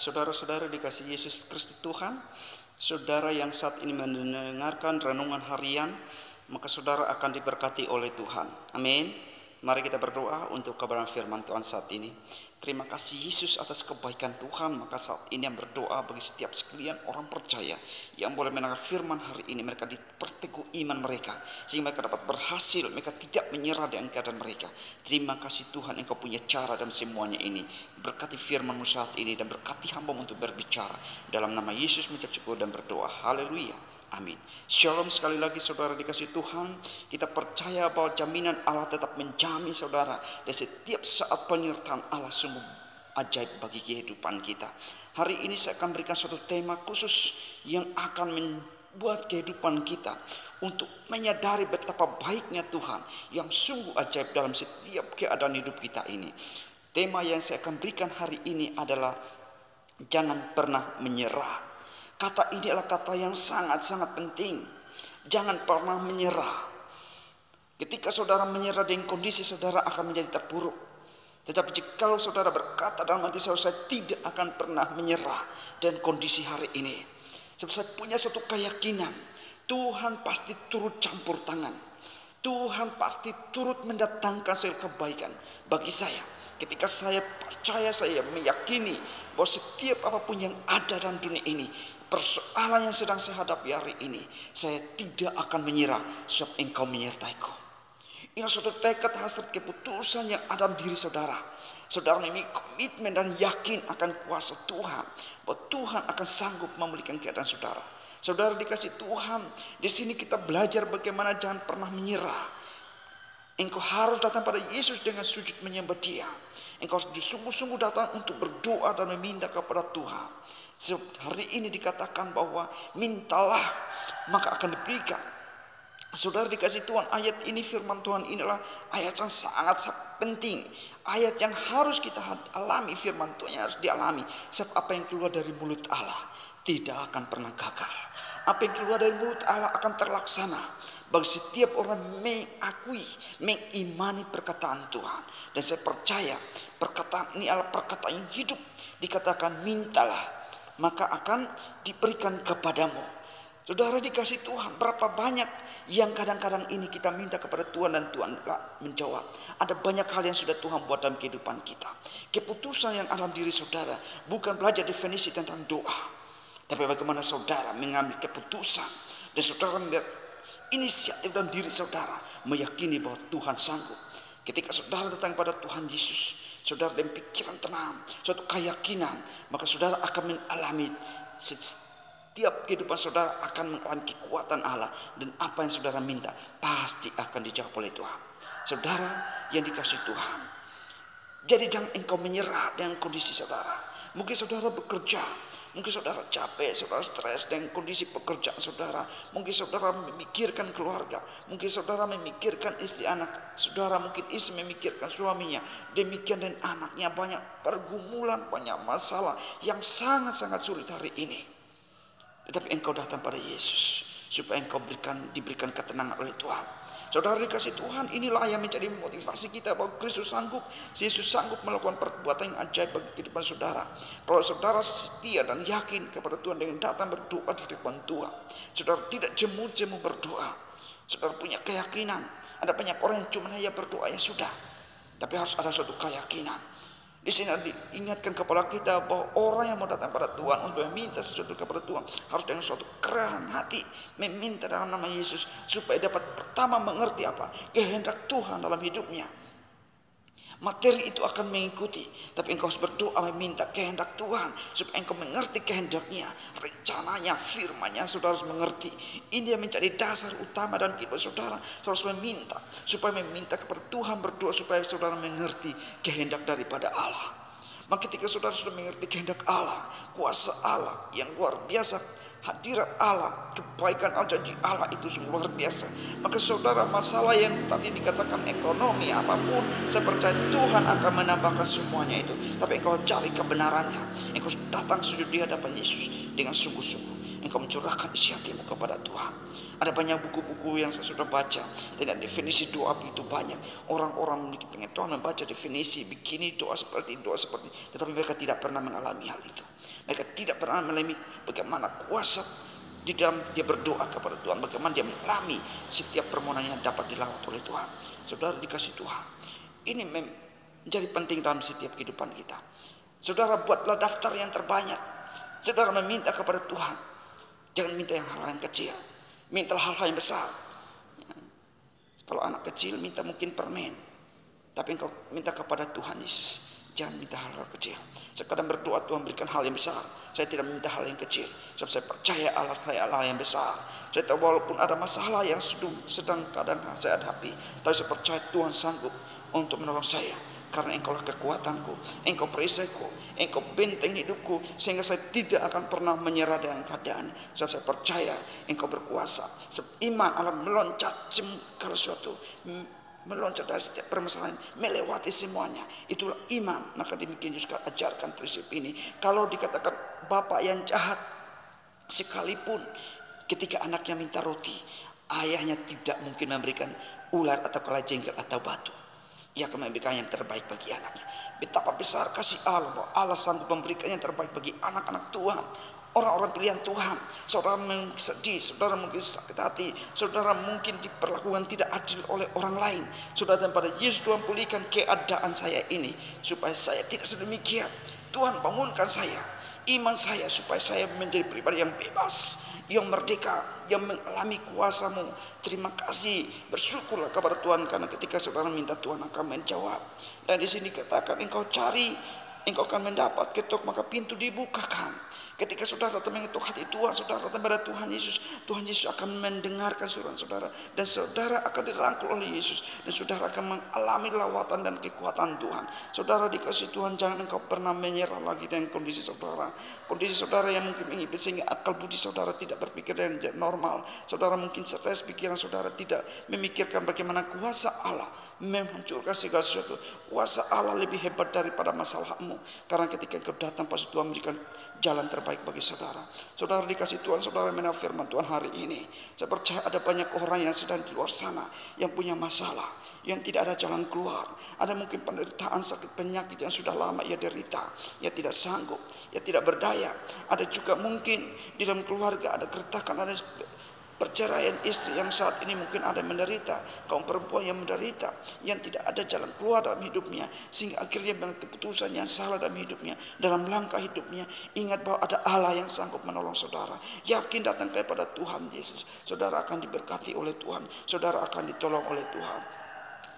Saudara-saudara dikasih Yesus Kristus Tuhan, saudara yang saat ini mendengarkan renungan harian, maka saudara akan diberkati oleh Tuhan. Amin. Mari kita berdoa untuk kebenaran firman Tuhan saat ini. Terima kasih Yesus atas kebaikan Tuhan. Maka saat ini yang berdoa bagi setiap sekalian orang percaya yang boleh mendengar firman hari ini, mereka diperteguh iman mereka sehingga mereka dapat berhasil, mereka tidak menyerah dengan keadaan mereka. Terima kasih Tuhan, Engkau punya cara dalam semuanya ini. Berkati firman-Mu saat ini dan berkati hamba-Mu untuk berbicara. Dalam nama Yesus mengucap syukur dan berdoa. Haleluya. Amin. Shalom sekali lagi saudara dikasih Tuhan. Kita percaya bahwa jaminan Allah tetap menjamin saudara. Dan setiap saat penyertaan Allah sungguh ajaib bagi kehidupan kita. Hari ini saya akan berikan suatu tema khusus yang akan membuat kehidupan kita untuk menyadari betapa baiknya Tuhan yang sungguh ajaib dalam setiap keadaan hidup kita ini. Tema yang saya akan berikan hari ini adalah jangan pernah menyerah. Kata ini adalah kata yang sangat-sangat penting. Jangan pernah menyerah. Ketika saudara menyerah dengan kondisi saudara akan menjadi terpuruk. Tetapi jika saudara berkata dalam hati saya tidak akan pernah menyerah dan kondisi hari ini. Sebab saya punya suatu keyakinan Tuhan pasti turut campur tangan. Tuhan pasti turut mendatangkan segala kebaikan bagi saya. Ketika saya percaya, saya meyakini bahwa setiap apapun yang ada dalam dunia ini, persoalan yang sedang saya hadapi hari ini, saya tidak akan menyerah sebab Engkau menyertaiku. Ini suatu tekad hasrat keputusan yang ada dalam diri saudara. Saudara memiliki komitmen dan yakin akan kuasa Tuhan, bahwa Tuhan akan sanggup memulihkan keadaan saudara. Saudara dikasih Tuhan, di sini kita belajar bagaimana jangan pernah menyerah. Engkau harus datang pada Yesus dengan sujud menyembah Dia. Engkau harus sungguh-sungguh datang untuk berdoa dan meminta kepada Tuhan. Sebab hari ini dikatakan bahwa mintalah maka akan diberikan. Saudara dikasih Tuhan, ayat ini firman Tuhan inilah ayat yang sangat penting. Ayat yang harus kita alami, firman Tuhan yang harus dialami. Sebab apa yang keluar dari mulut Allah tidak akan pernah gagal. Apa yang keluar dari mulut Allah akan terlaksana bagi setiap orang mengakui, mengimani perkataan Tuhan. Dan saya percaya perkataan ini adalah perkataan yang hidup. Dikatakan mintalah maka akan diberikan kepadamu. Saudara dikasih Tuhan, berapa banyak yang kadang-kadang ini kita minta kepada Tuhan dan Tuhan menjawab. Ada banyak hal yang sudah Tuhan buat dalam kehidupan kita. Keputusan yang ada dalam diri saudara bukan belajar definisi tentang doa, tapi bagaimana saudara mengambil keputusan dan saudara inisiatif dalam diri saudara meyakini bahwa Tuhan sanggup. Ketika saudara datang pada Tuhan Yesus, saudara dengan pikiran tenang, suatu keyakinan, maka saudara akan mengalami setiap kehidupan saudara akan mengalami kekuatan Allah, dan apa yang saudara minta pasti akan dijawab oleh Tuhan. Saudara yang dikasih Tuhan, jadi jangan engkau menyerah dengan kondisi saudara. Mungkin saudara bekerja, mungkin saudara capek, saudara stres dengan kondisi pekerjaan saudara. Mungkin saudara memikirkan keluarga, mungkin saudara memikirkan istri anak saudara, mungkin istri memikirkan suaminya. Demikian dan anaknya, banyak pergumulan, banyak masalah yang sangat-sangat sulit hari ini. Tetapi engkau datang pada Yesus supaya engkau diberikan ketenangan oleh Tuhan. Saudara dikasih Tuhan, inilah yang menjadi motivasi kita bahwa Kristus sanggup. Yesus sanggup melakukan perbuatan yang ajaib bagi kehidupan saudara. Kalau saudara setia dan yakin kepada Tuhan dengan datang berdoa di depan Tuhan, saudara tidak jemu-jemu berdoa. Saudara punya keyakinan. Ada banyak orang yang cuma hanya berdoa ya sudah, tapi harus ada suatu keyakinan. Di sini diingatkan kepada kita bahwa orang yang mau datang pada Tuhan untuk meminta sesuatu kepada Tuhan harus dengan suatu kerahan hati meminta dalam nama Yesus supaya dapat pertama mengerti apa kehendak Tuhan dalam hidupnya. Materi itu akan mengikuti, tapi engkau harus berdoa meminta kehendak Tuhan supaya engkau mengerti kehendaknya, rencananya, firman-Nya. Saudara harus mengerti. Ini yang menjadi dasar utama dan kehidupan saudara. Saudara harus meminta supaya meminta kepada Tuhan, berdoa supaya saudara mengerti kehendak daripada Allah. Maka ketika saudara sudah mengerti kehendak Allah, kuasa Allah yang luar biasa, hadirat Allah, kebaikan Allah, janji Allah itu sungguh luar biasa. Maka saudara, masalah yang tadi dikatakan ekonomi apapun, saya percaya Tuhan akan menambahkan semuanya itu. Tapi engkau cari kebenarannya, engkau datang sujud di hadapan Yesus dengan sungguh-sungguh. engkau mencurahkan isi hatimu kepada Tuhan. Ada banyak buku-buku yang saya sudah baca, tidak definisi doa begitu banyak. Orang-orang memiliki pengetahuan membaca definisi begini, doa seperti, tetapi mereka tidak pernah mengalami hal itu. Mereka tidak pernah mengalami bagaimana kuasa di dalam dia berdoa kepada Tuhan, bagaimana dia mengalami setiap permohonannya dapat dilawat oleh Tuhan. Saudara dikasih Tuhan, ini menjadi penting dalam setiap kehidupan kita. Saudara buatlah daftar yang terbanyak. Saudara meminta kepada Tuhan, jangan minta yang hal-hal yang kecil, minta hal-hal yang besar. Kalau anak kecil minta mungkin permen, tapi engkau minta kepada Tuhan Yesus, jangan minta hal-hal kecil. Sekadang berdoa Tuhan berikan hal yang besar. Saya tidak meminta hal yang kecil, sebab saya percaya Allah saya Allah yang besar. Saya tahu walaupun ada masalah yang sedang kadang saya hadapi, tapi saya percaya Tuhan sanggup untuk menolong saya. Karena engkaulah kekuatanku, engkau perisaiku, engkau benteng hidupku, sehingga saya tidak akan pernah menyerah dengan keadaan. Sebab saya percaya engkau berkuasa. Sebab iman Allah meloncat segala sesuatu, meloncat dari setiap permasalahan, melewati semuanya. Itulah iman. Maka demikian juga ajarkan prinsip ini. Kalau dikatakan bapak yang jahat sekalipun, ketika anaknya minta roti, ayahnya tidak mungkin memberikan ular atau kalajengkel atau batu. Ia akan memberikan yang terbaik bagi anaknya. Betapa besar kasih Allah, bahwa Allah sanggup memberikan yang terbaik bagi anak-anak Tuhan, orang-orang pilihan Tuhan. Saudara mungkin sedih, saudara mungkin sakit hati, saudara mungkin diperlakukan tidak adil oleh orang lain. Saudara, dan pada Yesus Tuhan pulihkan keadaan saya ini, supaya saya tidak sedemikian. Tuhan bangunkan saya, iman saya, supaya saya menjadi pribadi yang bebas, yang merdeka, yang mengalami kuasa-Mu. Terima kasih, bersyukurlah kepada Tuhan, karena ketika saudara minta Tuhan akan menjawab. Dan di sini katakan engkau cari, engkau akan mendapat, ketuk maka pintu dibukakan. Ketika saudara datang mengetuk hati Tuhan, saudara datang pada Tuhan Yesus akan mendengarkan suara saudara, dan saudara akan dirangkul oleh Yesus, dan saudara akan mengalami lawatan dan kekuatan Tuhan. Saudara dikasih Tuhan, jangan engkau pernah menyerah lagi dengan kondisi saudara yang mungkin menghibur sehingga akal budi saudara tidak berpikir dengan normal. Saudara mungkin stres, pikiran saudara tidak memikirkan bagaimana kuasa Allah menghancurkan segala sesuatu. Kuasa Allah lebih hebat daripada masalahmu, karena ketika engkau datang pasti Tuhan memberikan jalan terbaik bagi saudara. Saudara dikasih Tuhan, saudara mendengar firman Tuhan hari ini. Saya percaya ada banyak orang yang sedang di luar sana yang punya masalah, yang tidak ada jalan keluar. Ada mungkin penderitaan sakit penyakit yang sudah lama ia derita, ia tidak sanggup, ia tidak berdaya. Ada juga mungkin di dalam keluarga ada keretakan, ada perceraian istri yang saat ini mungkin ada yang menderita, kaum perempuan yang menderita, yang tidak ada jalan keluar dalam hidupnya, sehingga akhirnya dengan keputusan yang salah dalam hidupnya, dalam langkah hidupnya. Ingat bahwa ada Allah yang sanggup menolong saudara. Yakin datang kepada Tuhan Yesus, saudara akan diberkati oleh Tuhan, saudara akan ditolong oleh Tuhan.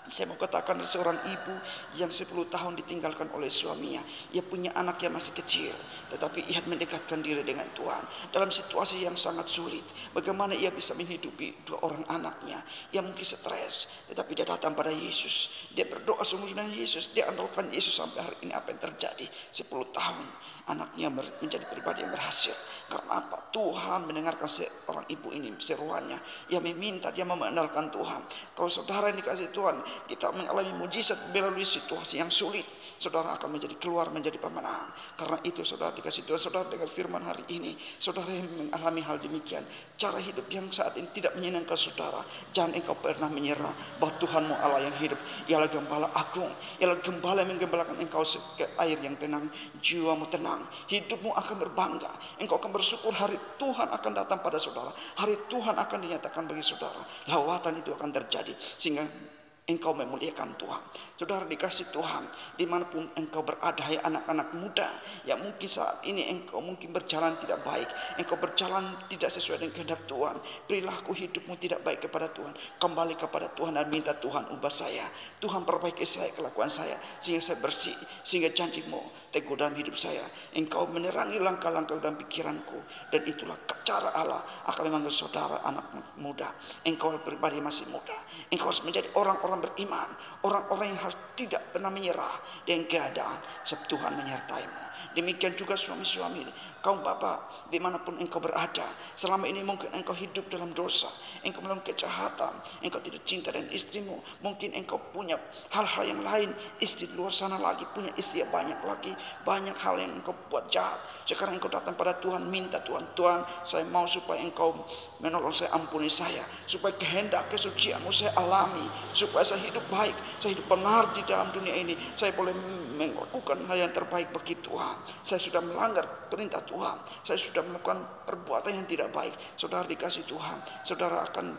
Saya mau katakan ada seorang ibu yang 10 tahun ditinggalkan oleh suaminya. Ia punya anak yang masih kecil, tetapi ia mendekatkan diri dengan Tuhan dalam situasi yang sangat sulit. Bagaimana ia bisa menghidupi 2 orang anaknya? Ia mungkin stres, tetapi dia datang pada Yesus. Dia berdoa sungguh dengan Yesus. Dia andalkan Yesus sampai hari ini. Apa yang terjadi? 10 tahun anaknya menjadi pribadi yang berhasil. Karena apa? Tuhan mendengarkan seorang ibu ini seruannya. Ia meminta, dia mengandalkan Tuhan. Kalau saudara yang dikasih Tuhan, kita mengalami mujizat melalui situasi yang sulit, saudara akan keluar menjadi pemenang. Karena itu saudara dikasih Tuhan, saudara dengan firman hari ini, saudara yang mengalami hal demikian, cara hidup yang saat ini tidak menyenangkan saudara, jangan engkau pernah menyerah bahwa Tuhanmu Allah yang hidup. Ialah gembala agung, ialah gembala yang menggembalakan engkau ke air yang tenang. Jiwamu tenang, hidupmu akan berbangga, engkau akan bersyukur. Hari Tuhan akan datang pada saudara, hari Tuhan akan dinyatakan bagi saudara. Lawatan itu akan terjadi sehingga engkau memuliakan Tuhan. Saudara dikasih Tuhan, dimanapun engkau berada, hai anak-anak muda yang mungkin saat ini engkau mungkin berjalan tidak baik, engkau berjalan tidak sesuai dengan kehendak Tuhan, perilaku hidupmu tidak baik kepada Tuhan, kembali kepada Tuhan dan minta Tuhan ubah saya, Tuhan perbaiki saya, kelakuan saya, sehingga saya bersih, sehingga janjimu teguh dalam hidup saya. Engkau menerangi langkah-langkah dalam pikiranku, dan itulah cara Allah akan memanggil saudara anak muda. Engkau pribadi masih muda, engkau harus menjadi orang-orang orang-orang beriman, orang-orang yang harus tidak pernah menyerah dengan keadaan, sebab Tuhan menyertai-Mu. Demikian juga suami-suami, kaum bapak, dimanapun engkau berada, selama ini mungkin engkau hidup dalam dosa, engkau melakukan kejahatan, engkau tidak cinta dengan istrimu, mungkin engkau punya hal-hal yang lain, istri di luar sana lagi, punya istri yang banyak lagi, banyak hal yang engkau buat jahat. Sekarang engkau datang pada Tuhan, minta Tuhan, saya mau supaya engkau menolong saya, ampuni saya, supaya kehendak kesucianmu saya alami, supaya saya hidup baik, saya hidup benar di dalam dunia ini, saya boleh melakukan hal yang terbaik bagi Tuhan. Saya sudah melanggar perintah Tuhan, saya sudah melakukan perbuatan yang tidak baik. Saudara dikasih Tuhan, saudara akan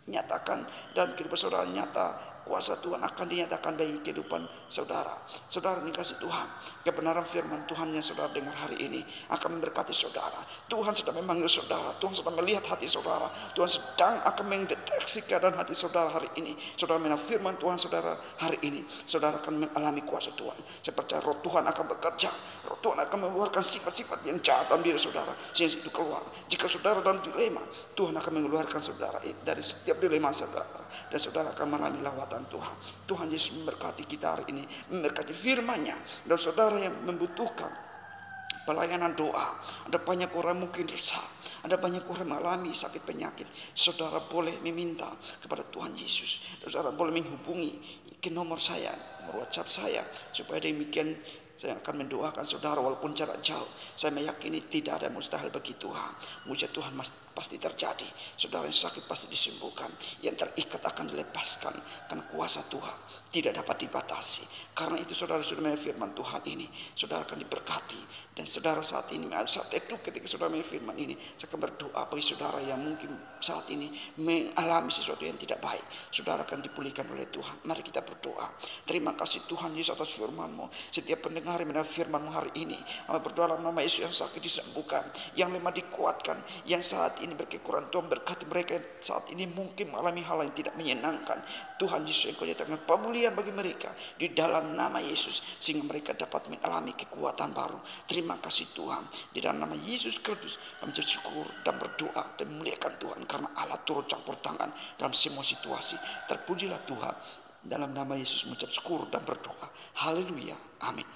dinyatakan dalam kehidupan saudara nyata. Kuasa Tuhan akan dinyatakan bagi kehidupan saudara. Saudara dikasih Tuhan, kebenaran firman Tuhan yang saudara dengar hari ini akan memberkati saudara. Tuhan sedang memanggil saudara, Tuhan sedang melihat hati saudara, Tuhan sedang akan mendeteksi keadaan hati saudara hari ini. Saudara mendengar firman Tuhan saudara hari ini, saudara akan mengalami kuasa Tuhan. Saya percaya roh Tuhan akan bekerja, roh Tuhan akan mengeluarkan sifat-sifat yang jahat dalam diri saudara, sehingga itu keluar. Jika saudara dalam dilema, Tuhan akan mengeluarkan saudara dari setiap dilema saudara, dan saudara akan mengalami lawatan Tuhan. Tuhan Yesus memberkati kita hari ini, memberkati firman-Nya. Dan saudara yang membutuhkan pelayanan doa, ada banyak orang mungkin resah, ada banyak orang mengalami sakit penyakit, saudara boleh meminta kepada Tuhan Yesus. Saudara boleh menghubungi ke nomor saya, nomor WhatsApp saya, supaya demikian saya akan mendoakan saudara walaupun jarak jauh. Saya meyakini tidak ada mustahil bagi Tuhan. Mujizat Tuhan pasti terjadi. Saudara yang sakit pasti disembuhkan, yang terikat akan dilepaskan, karena kuasa Tuhan tidak dapat dibatasi. Karena itu saudara sudah mendengar firman Tuhan ini, saudara akan diberkati. Dan saudara saat ini, saat itu ketika saudara mendengar firman ini, saya akan berdoa bagi saudara yang mungkin saat ini mengalami sesuatu yang tidak baik. Saudara akan dipulihkan oleh Tuhan. Mari kita berdoa. Terima kasih Tuhan Yesus atas firman-Mu. Setiap pendengar yang mendengar firman-Mu hari ini, kami berdoa dalam nama Yesus, yang sakit disembuhkan, yang lemah dikuatkan, yang saat ini berkekurangan, Tuhan berkati mereka yang saat ini mungkin mengalami hal yang tidak menyenangkan. Tuhan Yesus, Engkau nyatakan pemulihan bagi mereka di dalam nama Yesus, sehingga mereka dapat mengalami kekuatan baru. Terima kasih Tuhan, di dalam nama Yesus Kristus kami bersyukur dan berdoa dan memuliakan Tuhan, karena Allah turut campur tangan dalam semua situasi. Terpujilah Tuhan, dalam nama Yesus mengucap syukur dan berdoa. Haleluya, amin.